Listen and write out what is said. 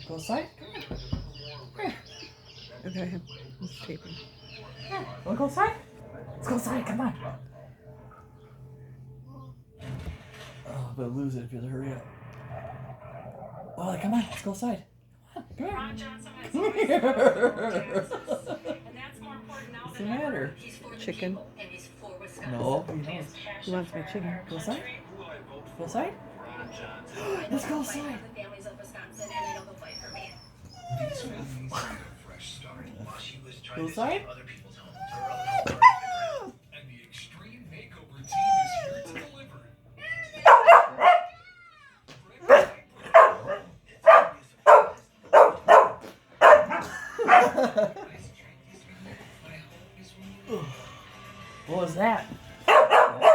Go outside. Okay, he's taping. Yeah. Wanna go outside? Let's go outside. Come on. Oh, but lose it if you hurry up. Wally, come on. Let's go outside. Come on. Come here. What's the matter? Chicken. No, he knows. He wants my chicken. Go outside? Go outside? Let's go outside. Go outside?